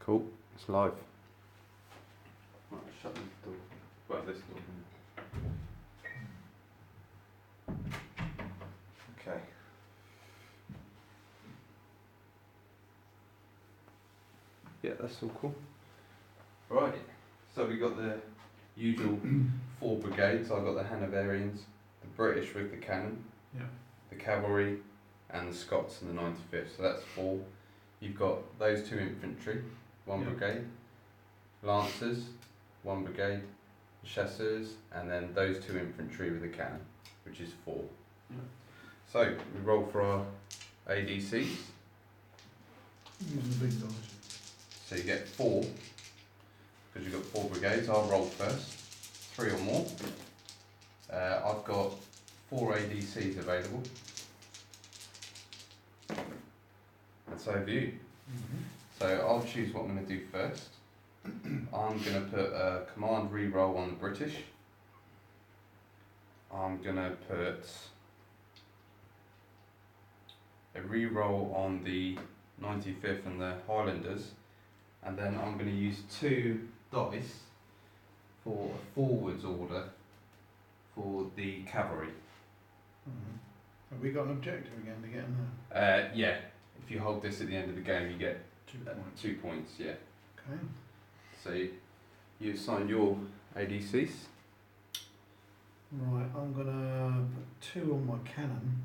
Cool, it's live. Right, shut this door. Well, this door. Okay. Yeah, that's all cool. Right, so we got the usual 4 brigades. I've got the Hanoverians, the British with the cannon, the cavalry, and the Scots in the 95th. So that's 4. You've got those 2 infantry, 1 brigade, lancers, 1 brigade, chasseurs, and then those 2 infantry with the cannon, which is 4. So we roll for our ADCs. Using the big guys. So you get 4, because you've got 4 brigades. I'll roll first, 3 or more. I've got 4 ADCs available. And so have you. So I'll choose what I'm going to do first. I'm going to put a command reroll on the British. I'm going to put a reroll on the 95th and the Highlanders. And then I'm going to use 2 dice for a forwards order for the cavalry. Have we got an objective again to get in there? Yeah, if you hold this at the end of the game, you get 2 points. 2 points, yeah. Okay. So you assign your ADCs. Right, I'm gonna put 2 on my cannon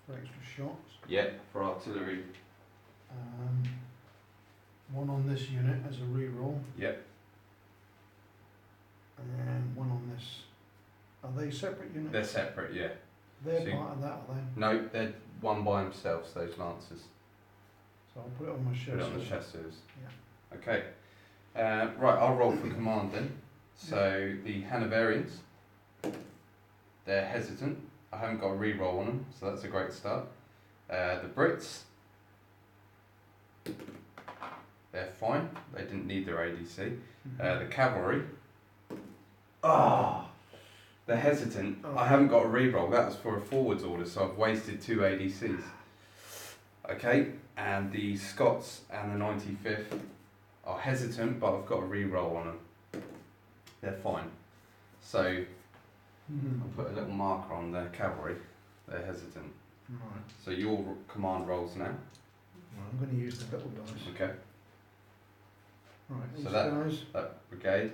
for extra shots. Yeah, for artillery. 1 on this unit as a reroll. Yep. And 1 on this. Are they separate units? They're separate, yeah. They're so part of that, are they? No, they're one by themselves, those lancers. So I'll put it on my chasseurs. Put it on the chasseurs. Yeah. Okay. Right, I'll roll for command then. So the Hanoverians, they're hesitant. I haven't got a reroll on them, so that's a great start. The Brits, they're fine. They didn't need their ADC. The cavalry, they're hesitant. I haven't got a reroll. That was for a forwards order, so I've wasted 2 ADCs. Okay, and the Scots and the 95th are hesitant, but I've got a reroll on them. They're fine. So I'll put a little marker on the cavalry. They're hesitant. Right. So your command rolls now. Well, I'm going to use the little dice. Okay. Right, So these that- guys. That brigade,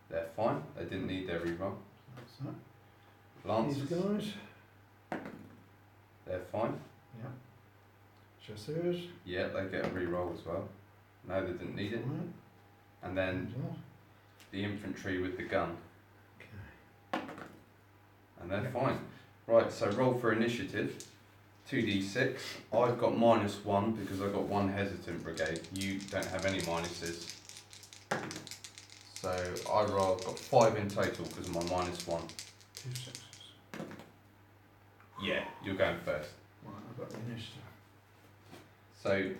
they're fine. They didn't need their reroll. That's that. Lancers, These guys. they're fine. Yeah. Chasseurs. Yeah, they get a reroll as well. No, they didn't need it. Fine. And then And that. the infantry with the gun, Okay. and they're fine. Right, so roll for initiative. 2d6. I've got -1 because I've got 1 hesitant brigade. You don't have any minuses. So I've got 5 in total because of my -1. 2 6s. Yeah, you're going first. Right, I've got the initiative. So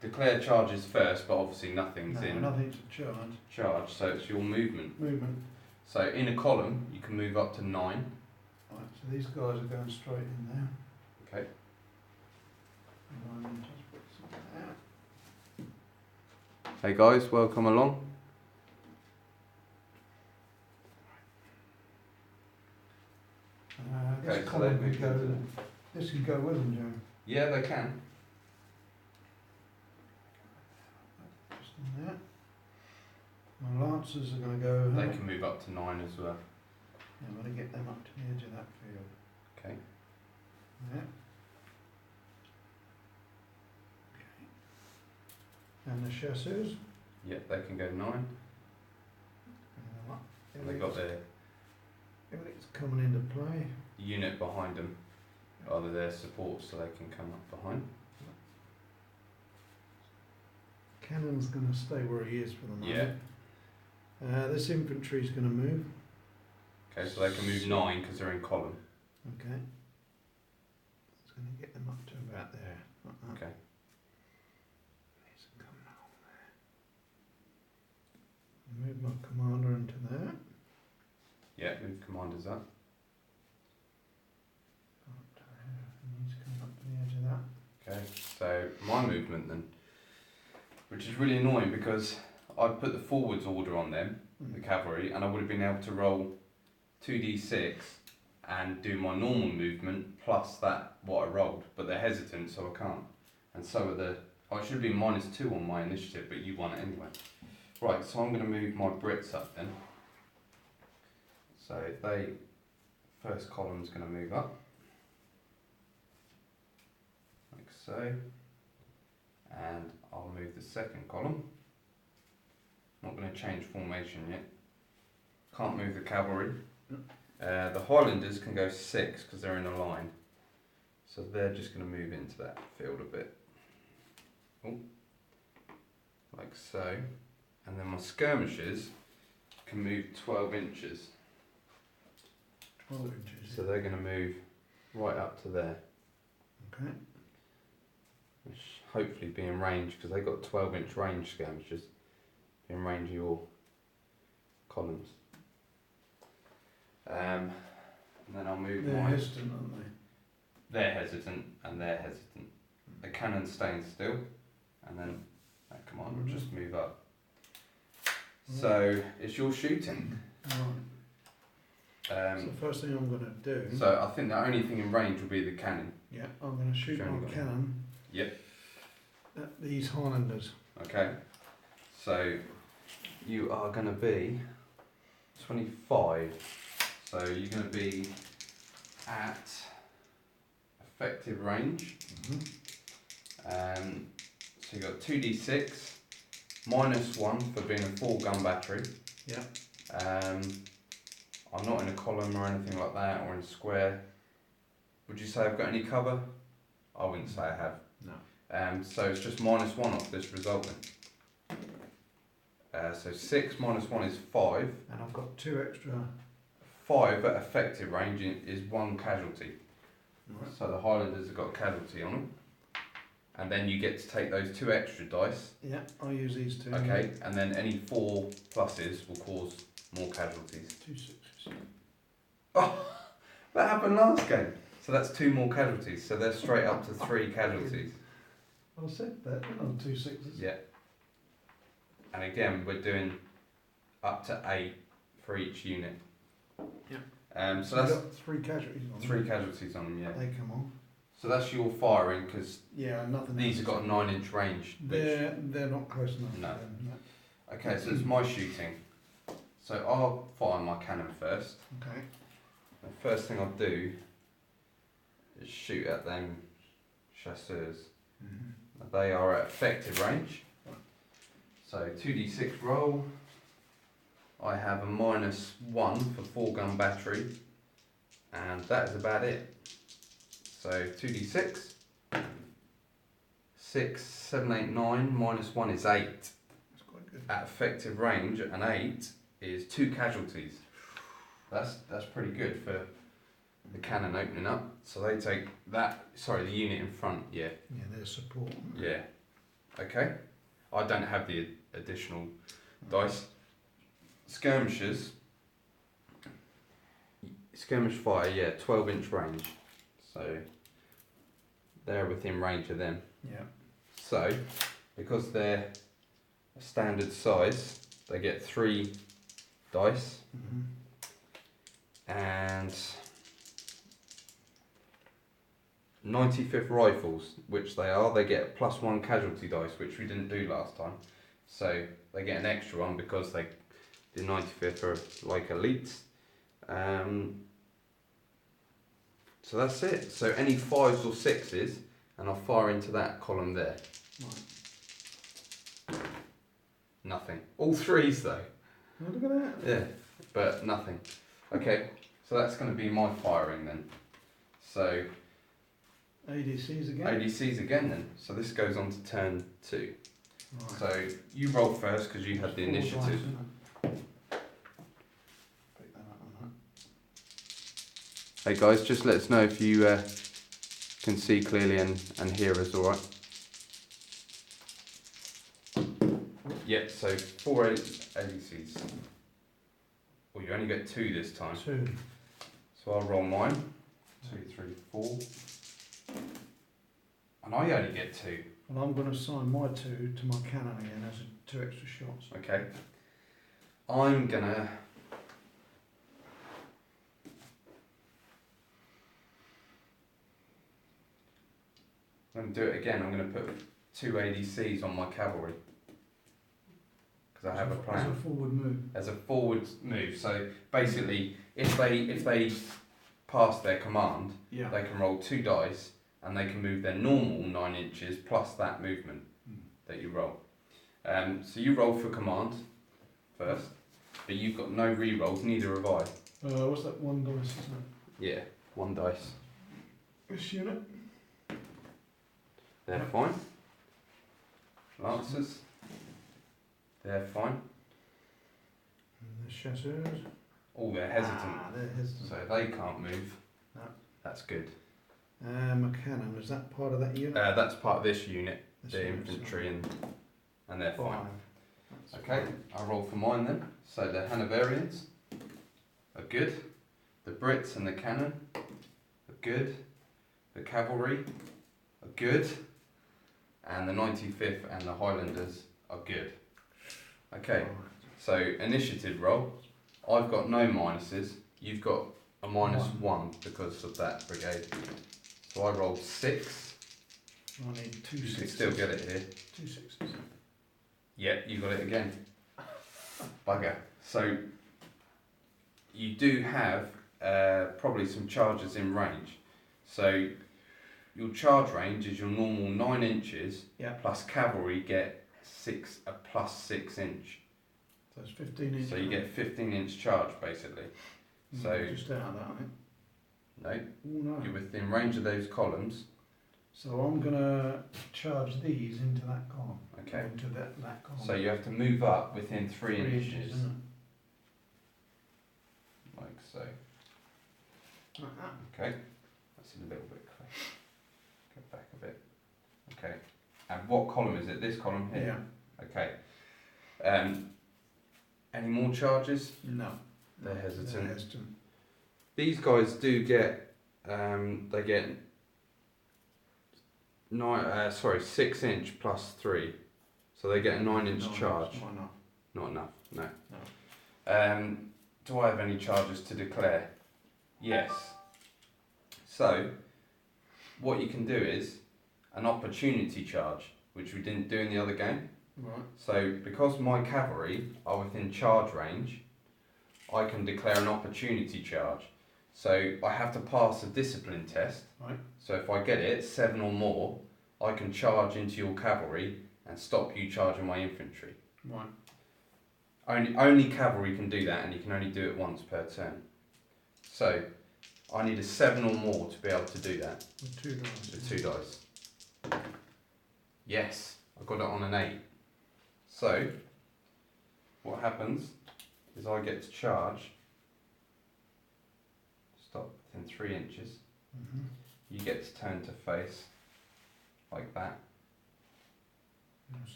declare charges first, but obviously nothing's No, in nothing to charge. charge, so it's your movement. Movement. So in a column, you can move up to 9. Right, so these guys are going straight in there. Okay. And I'll just put something out. Hey guys, welcome along. Okay, This so column they've could moved go. into This could go with them, Joe. Yeah, they can. Just in there. My lancers are going to go. They can move up to 9 as well. Yeah, I'm going to get them up to the edge of that field. Okay. Yeah. Okay. And the chasseurs. Yeah, they can go 9. And they've got their Everything's coming into play. unit behind them, either their support, so they can come up behind. Cannon's going to stay where he is for the Yeah. moment. This infantry's going to move. Okay, so they can move 9 because they're in column. Okay. It's going to get them up to about there. Like that. Okay. Needs to come along there. Move my commander into there. Yeah, move commanders up. Up to there. He needs to come up to the edge of that. Okay, so my movement then. which is really annoying because I put the forwards order on them, the cavalry, and I would have been able to roll 2d6 and do my normal movement plus that what I rolled, but they're hesitant, so I can't. And so are the. Oh, it should have been -2 on my initiative, but you won it anyway. Right, so I'm going to move my Brits up then. So first column's going to move up, like so, and I'll move the second column. Not going to change formation yet. Can't move the cavalry. The Highlanders can go 6 because they're in a line, so they're just going to move into that field a bit. Oh, like so, and then my skirmishers can move 12 inches. 12 inches. So they're going to move right up to there. Okay. Which hopefully be in range because they've got 12-inch range skirmishers. Be in range of your columns. And then I'll move They're hesitant, aren't they? They're hesitant and they're hesitant. The cannon's staying still, and then come on, we'll just move up. So it's your shooting. Right. So the first thing I'm going to do. So I think the only thing in range will be the cannon. Yeah, I'm going to shoot my cannon. Yep. At these Highlanders. Okay. So you are going to be 25. So you're going to be at effective range. So you've got 2d6, -1 for being a 4-gun battery. Yeah. I'm not in a column or anything like that, or in a square. Would you say I've got any cover? I wouldn't say I have. No. So it's just -1 off this result then. So 6 -1 is 5. And I've got 2 extra. 5 at effective range is 1 casualty. Right. So the Highlanders have got a casualty on them. And then you get to take those 2 extra dice. Yeah, I'll use these 2. Okay, and then any 4 pluses will cause more casualties. 2 6s. Oh, that happened last game. So that's 2 more casualties. So they're straight up to 3 casualties. I said that on 2 6s. Yeah. And again, we're doing up to 8 for each unit. Yeah. So that's got 3 casualties on 3 casualties on them. Yeah. They come on. So that's your firing because nothing. these have got a 9-inch range. They're not close enough. No. Okay, so it's my shooting. So I'll fire my cannon first. Okay. The first thing I'll do is shoot at them chasseurs. They are at effective range. So 2d6 roll. I have a -1 for 4-gun battery, and that is about it. So 2d6, 6, 7, 8, 9, -1 is 8. That's quite good. At effective range, an 8 is 2 casualties. That's pretty good for the cannon opening up. So they take that, sorry, the unit in front, yeah. Yeah, there's support. Yeah. Okay. I don't have the additional dice. Skirmishers. Skirmish fire, yeah, 12-inch range. So they're within range of them. Yeah. So, because they're a standard size, they get 3 dice. And 95th rifles, which they get +1 casualty dice, which we didn't do last time. So they get an extra one because the 95th are like elites. So that's it. So any 5s or 6s, and I'll fire into that column there. Right. Nothing. All 3s though. Oh, look at that. Yeah, but nothing. Okay, so that's going to be my firing then. So ADCs again. ADCs again then. So this goes on to turn 2. Right. So you roll first because you had the 4 initiative. dice, isn't it? Pick that up on Hey guys, just let us know if you can see clearly and hear us alright. Yep, so 4 ADCs. Well, you only get 2 this time. that. 2. So I'll roll mine. 2, 3, 4. And I only get 2. Well, I'm going to assign my 2 to my cannon again as 2 extra shots. Okay. I'm gonna do it again. I'm gonna put 2 ADCs on my cavalry because I have a plan. As a forward move. As a forward move. So basically, if they pass their command, Yeah. they can roll 2 dice and they can move their normal 9 inches plus that movement that you roll. So you roll for command first, but you've got no re-rolls, neither have I. What's that, 1 dice, isn't it? Yeah, 1 dice. This unit? They're fine. Lancers. They're fine. And the chasseurs? Oh, they're hesitant. They're hesitant. So they can't move. No. That's good. My cannon, is that part of that unit? That's part of this unit, This the unit, infantry, and they're fine. 5. That's Okay, I'll roll for mine then. So the Hanoverians are good. The Brits and the cannon are good. The cavalry are good. And the 95th and the Highlanders are good. Okay, so initiative roll. I've got no minuses. You've got a -1 because of that brigade. So I rolled 6. I need 2 You sixes. can still get it here. 2 sixes. Yeah, you got it again. Bugger. So you do have probably some charges in range. So your charge range is your normal 9 inches. Yeah. Plus cavalry get a +6 inch. So it's 15 inches. So you get 15-inch charge basically. So just out of that, I think. no, Oh, no. you're within range of those columns. So I'm going to charge these into that column. Okay. Into that column. So you have to move up within 3 3 inches, isn't like so. it? Uh-huh. Okay, that's a little bit clear. Go back a bit. Okay, and what column is it? This column here? Yeah. Okay. Any more charges? No. They're hesitant. They're hesitant. These guys do get, they get 6 inch plus 3. So they get a 9-inch charge. Not enough. Not enough, no. No. Do I have any charges to declare? Yes. So, what you can do is an opportunity charge, which we didn't do in the other game. Right. So, because my cavalry are within charge range, I can declare an opportunity charge. So, I have to pass a discipline test. Right. So, if I get it, 7 or more, I can charge into your cavalry and stop you charging my infantry. Right. Only cavalry can do that, and you can only do it once per turn. So, I need a 7 or more to be able to do that. With 2 dice. So 2 dice. Yes, I got it on an 8. So, what happens is I get to charge. Stop within 3 inches. Mm-hmm. You get to turn to face, like that.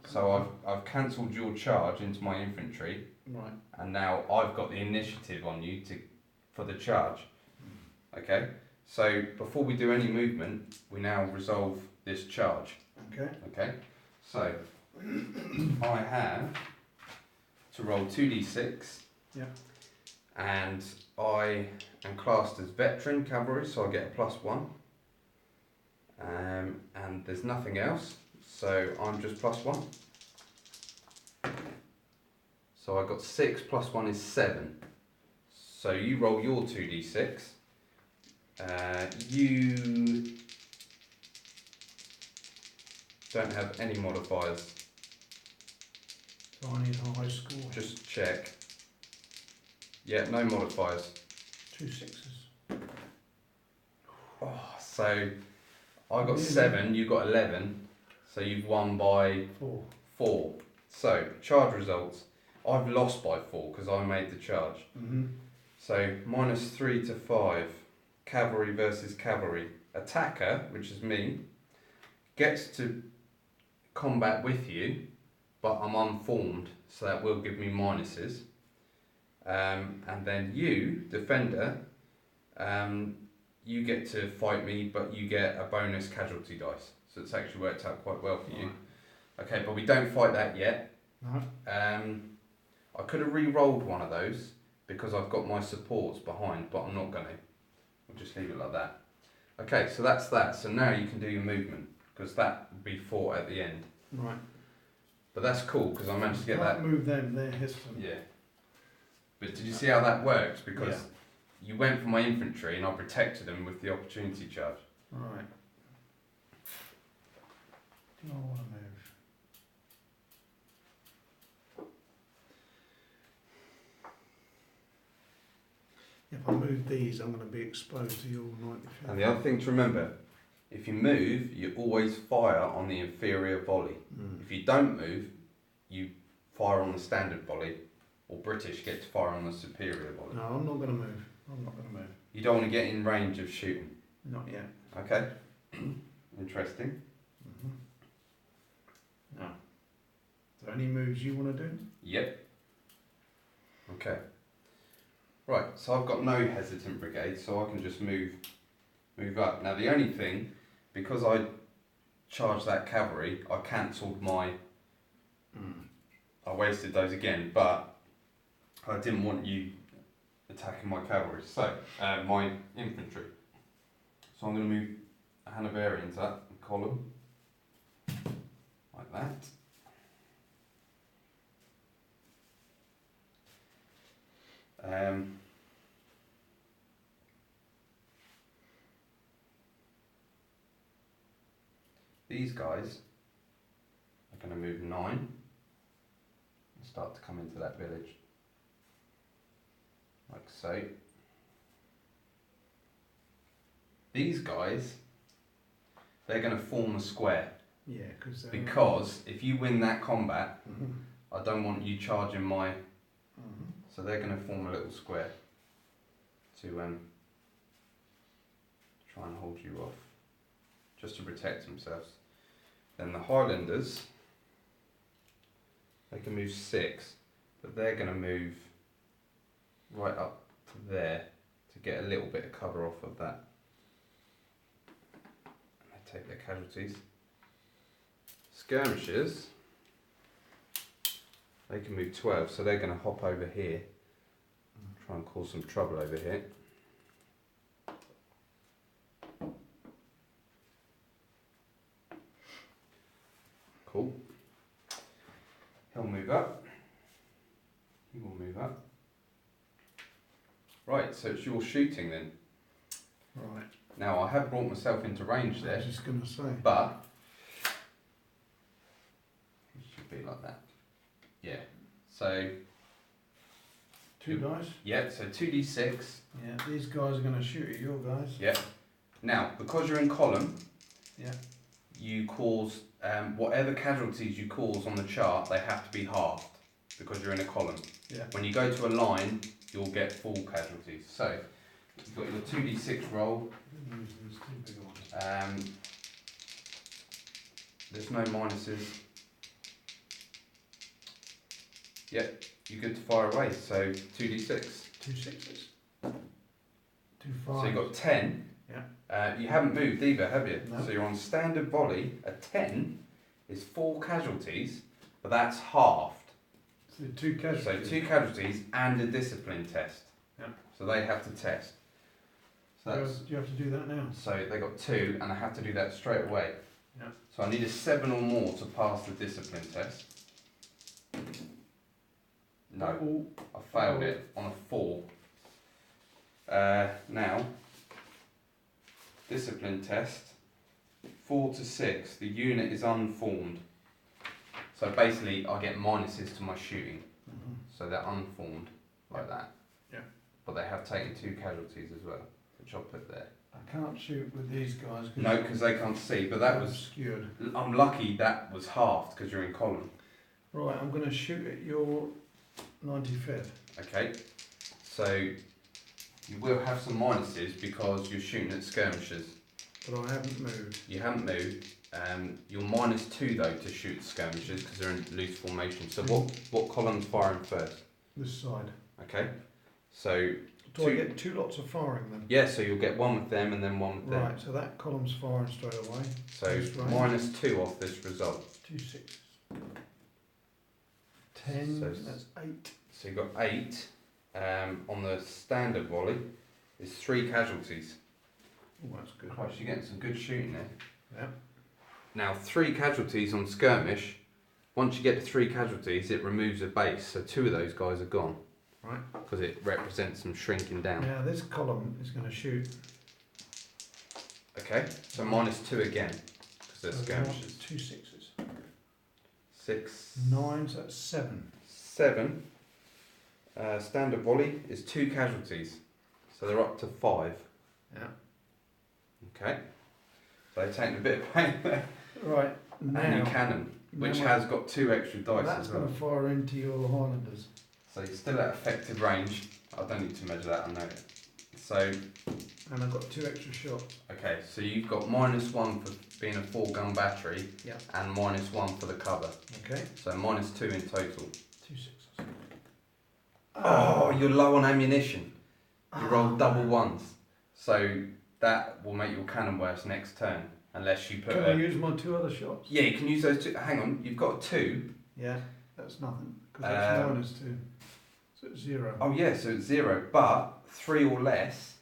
So I've cancelled your charge into my infantry. Right. And now I've got the initiative on you for the charge. Okay? So before we do any movement, we now resolve this charge. Okay. Okay? So I have to roll 2d6. Yeah. And I am classed as veteran cavalry, so I get a +1. And there's nothing else, so I'm just +1. So I got 6 + 1 is 7. So you roll your 2d6. You don't have any modifiers. So I need a high score. Just check. Yeah, no modifiers. 2 sixes. Oh, so I got Really? 7, you got 11. So you've won by 4. 4. So charge results. I've lost by 4 because I made the charge. Mm-hmm. So -3 to 5. Cavalry versus cavalry. Attacker, which is me, gets to combat with you, but I'm unformed, so that will give me minuses. And then you, defender, you get to fight me, but you get a bonus casualty dice. So So it's actually worked out quite well for you. Okay, but we don't fight that yet. No. I could have re-rolled one of those because I've got my supports behind, but I'm not going to. We'll just leave it like that. Okay, so that's that. So now you can do your movement because that will be fought at the end. Right. But that's cool because I managed to get that. Move them, they're hissing. Yeah. But did you see how that works? Because you went for my infantry and I protected them with the opportunity charge. Right. Do I want to move? If I move these, I'm going to be exposed to your 95. And the other thing to remember, if you move, you always fire on the inferior volley. If you don't move, you fire on the standard volley, or British get to fire on the superior volley. No, I'm not going to move. I'm not going to move. You don't want to get in range of shooting. Not yet. Okay. Interesting. No. Is there any moves you want to do? Yep. Okay. Right, so I've got no hesitant brigade, so I can just move up. Now the only thing, because I charged that cavalry, I cancelled my... I wasted those again, but I didn't want you attacking my cavalry, so my infantry. So I'm going to move Hanoverians up in column, like that. These guys are going to move 9 and start to come into that village, like so. These guys, they're going to form a square. Yeah, because if you win that combat, I don't want you charging my... So they're going to form a little square to try and hold you off, just to protect themselves. Then the Highlanders, they can move 6, but they're going to move right up to there to get a little bit of cover off of that. And they take their casualties. Skirmishers, they can move 12, so they're going to hop over here, try and cause some trouble over here. Cool. He'll move up. He will move up. Right, so it's your shooting then. Right. Now I have brought myself into range there. I was just going to say. But it should be like that. Yeah. So 2 dice? Yeah, so 2d6. Yeah, these guys are going to shoot at your guys. Yeah. Now, because you're in column, you cause whatever casualties you cause on the chart, they have to be halved because you're in a column. Yeah. When you go to a line, you'll get full casualties. So you've got your 2d6 roll. There's no minuses. Yep, you're good to fire away. So 2d6. 2 6s. 2 5s. So you've got 10. Yeah. You haven't moved either, have you? No. So you're on standard volley. A 10 is 4 casualties, but that's halved. So 2 casualties. So 2 casualties and a discipline test. Yeah. So they have to test. So that's, do you have to do that now? so they got 2 and I have to do that straight away. Yeah. So I need a 7 or more to pass the discipline test. No, I failed it on a 4. Now, discipline test, 4 to 6, the unit is unformed. So basically I get minuses to my shooting. So they're unformed, like that. Yeah. But they have taken 2 casualties as well, which I'll put there. I can't shoot with these guys. No, because they can't see, but that was... obscured. I'm lucky that was halved because you're in column. Right, I'm going to shoot at your 95th. Okay, so you will have some minuses because you're shooting at skirmishers. But I haven't moved. You haven't moved. You're -2 though to shoot skirmishers because they're in loose formation. So what column's firing first? This side. Okay, so Do I get 2 lots of firing then? Yeah, so you'll get one with them and then one with them. Right, so that column's firing straight away. So -2 off this result. 2 6. 10, So that's 8. So you've got 8. On the standard volley, there's 3 casualties. Oh, that's good. Christ, you're getting some good shooting there. Yeah. Now, 3 casualties on skirmish. Once you get to 3 casualties, it removes a base. So 2 of those guys are gone. Right. Because it represents them shrinking down. Now this column is going to shoot. Okay, so -2 again. Because they're skirmishes. 2 6s. 6. 9, so that's 7. 7. Standard volley is 2 casualties. So they're up to 5. Yeah. Okay. So they take a bit of pain there. Right. Now, and your cannon, which has got 2 extra dice that's as well. going to fire into your Highlanders. So you're still at effective range. I don't need to measure that, I know it. So. And I've got 2 extra shots. Okay, so you've got -1 for being a 4-gun battery. Yeah. And -1 for the cover. Okay. So -2 in total. 2 6s. Oh, you're low on ammunition. You rolled double 1s. So that will make your cannon worse next turn. Unless you put Can I use my 2 other shots? Yeah, you can use those 2. Hang on, you've got 2. Yeah, that's nothing. Because that's -2. So it's 0. Oh yeah, so it's 0. But 3 or less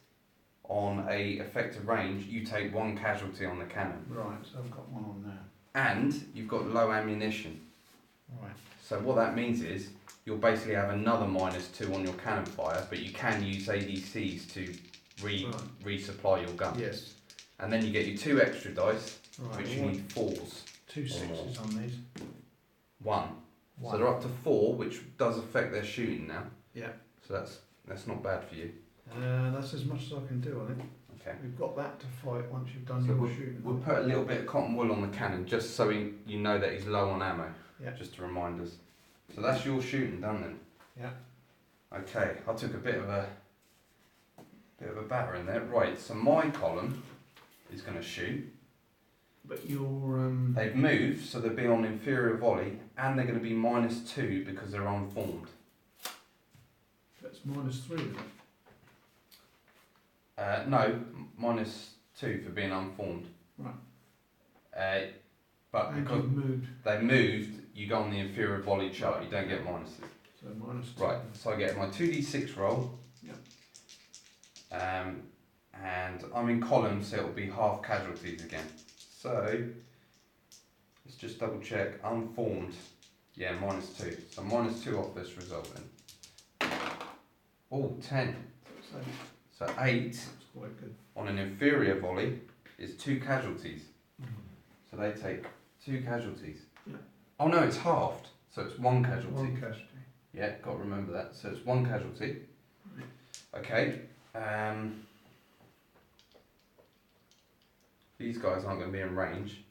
on a effective range, you take 1 casualty on the cannon. Right, so I've got 1 on there. And you've got low ammunition. Right. So what that means is you'll basically have another -2 on your cannon fire, but you can use ADCs to resupply your gun. Yes. And then you get your 2 extra dice, Right. which you need 4s. 2 6s on these. 1. So they're up to 4, which does affect their shooting now. Yeah. So that's not bad for you. That's as much as I can do, I think. Okay. We've got that to fight once you've done So your shooting. We'll put a little bit of cotton wool on the cannon, just so you know that he's low on ammo. Yeah. Just to remind us. So that's your shooting done then. Yeah. Okay, I took a bit of a batter in there. Right, so my column is going to shoot. But your They've moved, so they'll be on inferior volley, and they're going to be -2 because they're unformed. That's -3, isn't it? No, -2 for being unformed. Right. But And because you've moved. they moved, you go on the inferior volley chart, you don't get minuses. So -2. Right, so I get my 2d6 roll. Yeah. And I'm in columns, so it'll be half casualties again. So, let's just double check. Unformed, yeah, -2. So -2 off this result then. Oh, 10. So 8 That's quite good. on an inferior volley is 2 casualties. So they take 2 casualties. Yeah. Oh no, it's halved. So it's 1 casualty. 1 casualty. Yeah, got to remember that. So it's 1 casualty. Okay. These guys aren't going to be in range.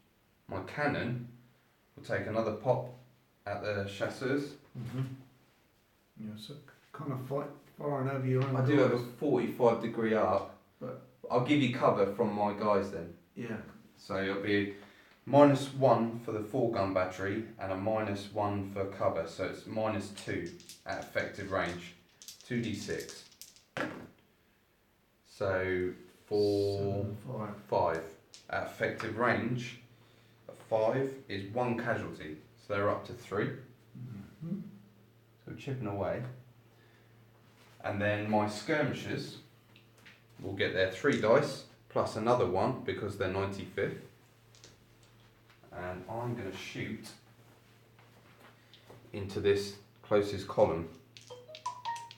My cannon will take another pop at the chasseurs. Yeah, so kind of firing over your own. I do have a 45-degree arc, but I'll give you cover from my guys then. Yeah. So it'll be -1 for the 4-gun battery and a -1 for cover. So it's -2 at effective range. 2d6. So for 5 at effective range, a 5 is 1 casualty. So they're up to 3. So we're chipping away. And then my skirmishers will get their 3 dice plus another 1 because they're 95th. And I'm going to shoot into this closest column.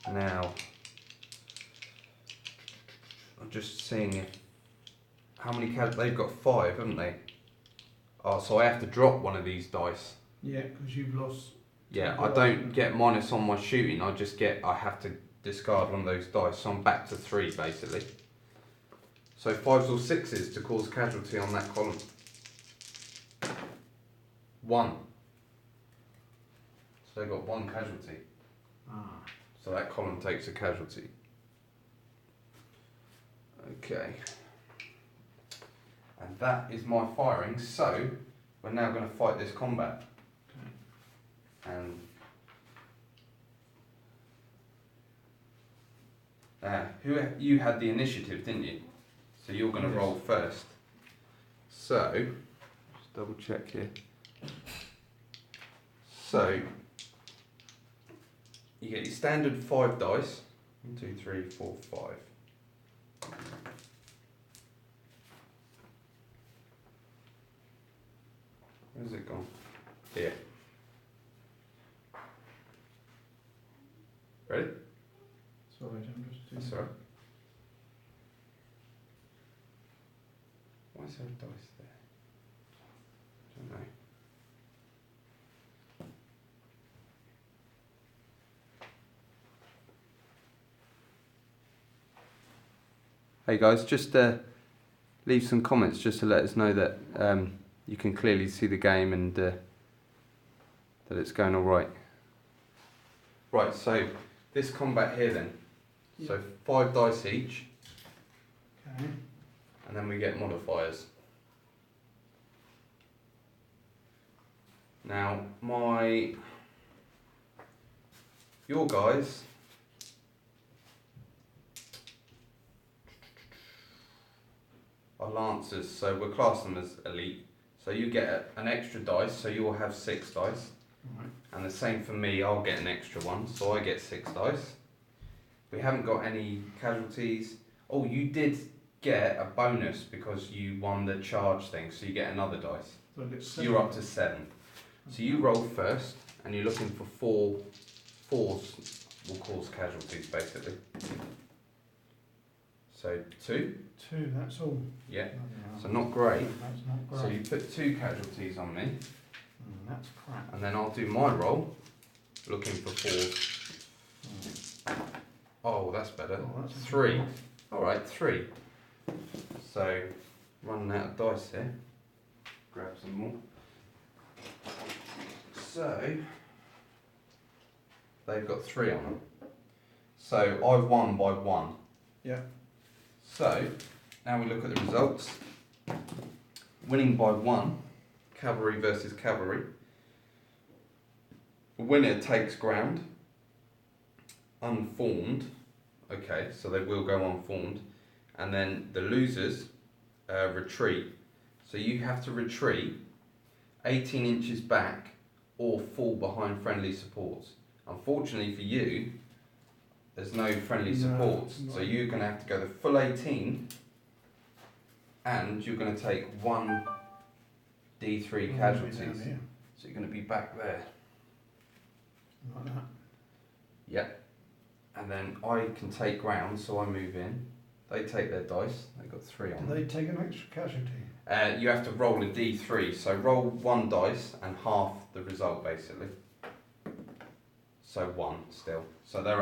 Now, I'm just seeing how many they've got 5, haven't they? Oh, so I have to drop one of these dice. Yeah, because you've lost. Yeah, I don't get minus on my shooting. I have to discard one of those dice. So I'm back to 3 basically. So 5s or 6s to cause casualty on that column. 1. So they've got 1 casualty. So that column takes a casualty. Okay. And that is my firing. So we're now going to fight this combat. And You had the initiative, didn't you? So you're going to roll first. So, just double check here. So, you get your standard 5 dice. 1, 2, 3, 4, 5. Where's it gone? Here. Ready? Sorry, I'm just doing. That's alright. Why is there a dice there? I don't know. Hey guys, just leave some comments just to let us know that you can clearly see the game and that it's going alright. Right, so this combat here then. Yeah. So 5 dice each. Okay. And then we get modifiers. Now, your guys are lancers, so we'll class them as elite. So you get an extra dice, so you'll have 6 dice. Right. And the same for me, I'll get an extra one, so I get 6 dice. We haven't got any casualties. Oh, you did get a bonus because you won the charge thing, so you get another dice. So I get So you're up to 7. So you roll first, and you're looking for 4. 4s will cause casualties, basically. So 2. 2, that's all. Yeah. Oh, So not great. That's not great. So you put 2 casualties on me, That's crap. and then I'll do my roll, looking for 4s. Oh, that's better. Oh, that's 3. Alright, 3. So, running out of dice here. Grab some more. So, they've got 3 on them. So, I've won by 1. Yeah. So, now we look at the results. Winning by 1, cavalry versus cavalry. The winner takes ground. Unformed. Okay, so they will go unformed. And then the losers retreat. So you have to retreat 18 inches back or fall behind friendly supports. Unfortunately for you, there's no friendly supports. So you're going to have to go the full 18 and you're going to take 1 D3 casualties. So you're going to be back there. Like that. Yep. And then I can take ground, so I move in. They take their dice. They've got 3 on Do them. they take an extra casualty? You have to roll a D3. So roll 1 dice and half the result, basically. So 1 still. So they're